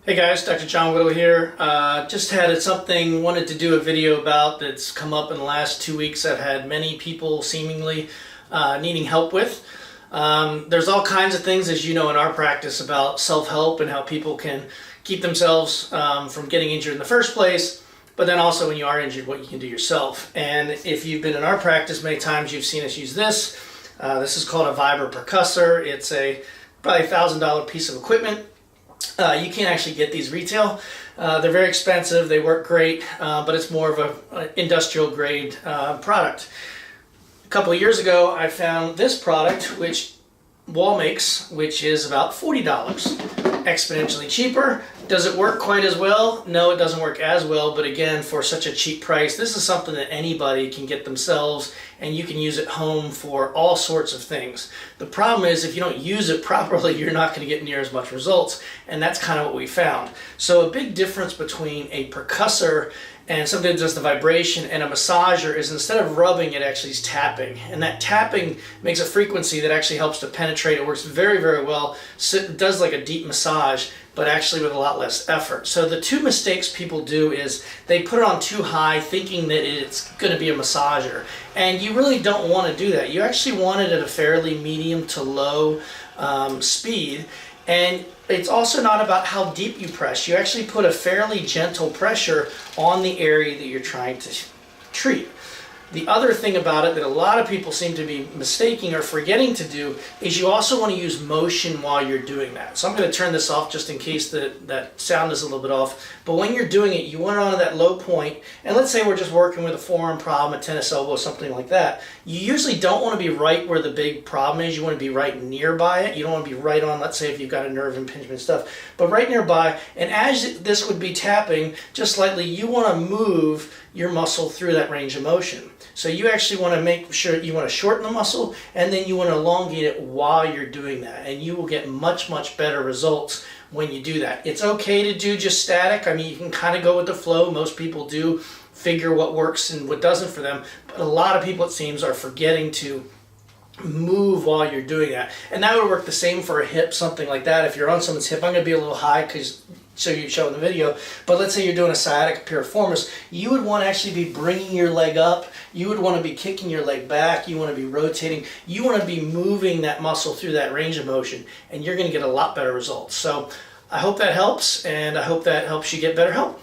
Hey guys, Dr. John Whittle here. Just had something wanted to do a video about that's come up in the last 2 weeks. I've had many people seemingly needing help with. There's all kinds of things, as you know, in our practice about self-help and how people can keep themselves from getting injured in the first place, but then also when you are injured, what you can do yourself. And if you've been in our practice many times, you've seen us use this. This is called a vibra percussor. It's a probably $1,000 piece of equipment. You can't actually get these retail. They're very expensive, they work great, but it's more of an industrial grade product. A couple of years ago I found this product which Wall makes, which is about $40. Exponentially cheaper. Does it work quite as well? No, it doesn't work as well, but again, for such a cheap price, this is something that anybody can get themselves, and you can use at home for all sorts of things. The problem is if you don't use it properly, you're not going to get near as much results, and that's kind of what we found. So a big difference between a percussor and something that does the vibration and a massager is instead of rubbing, it actually is tapping. And that tapping makes a frequency that actually helps to penetrate. It works very, very well. So it does like a deep massage, but actually with a lot less effort. So the two mistakes people do is they put it on too high thinking that it's going to be a massager. And you really don't want to do that. You actually want it at a fairly medium to low speed. And it's also not about how deep you press. You actually put a fairly gentle pressure on the area that you're trying to treat. The other thing about it that a lot of people seem to be mistaking or forgetting to do is you also want to use motion while you're doing that. So I'm going to turn this off just in case that sound is a little bit off. But when you're doing it, you want it on that low point, and let's say we're just working with a forearm problem, a tennis elbow, something like that. You usually don't want to be right where the big problem is. You want to be right nearby it. You don't want to be right on, let's say if you've got a nerve impingement and stuff, but right nearby. And as this would be tapping, just slightly, you want to move your muscle through that range of motion. So you actually want to make sure you want to shorten the muscle, and then you want to elongate it while you're doing that, and you will get much, much better results when you do that. It's okay to do just static. I mean, you can kind of go with the flow. Most people do figure what works and what doesn't for them, but a lot of people, it seems, are forgetting to move while you're doing that. And that would work the same for a hip, something like that. If you're on someone's hip, I'm going to be a little high because so you show in the video, but let's say you're doing a sciatic piriformis, you would want to actually be bringing your leg up, you would want to be kicking your leg back, you want to be rotating, you want to be moving that muscle through that range of motion, and you're going to get a lot better results. So I hope that helps, and I hope that helps you get better help.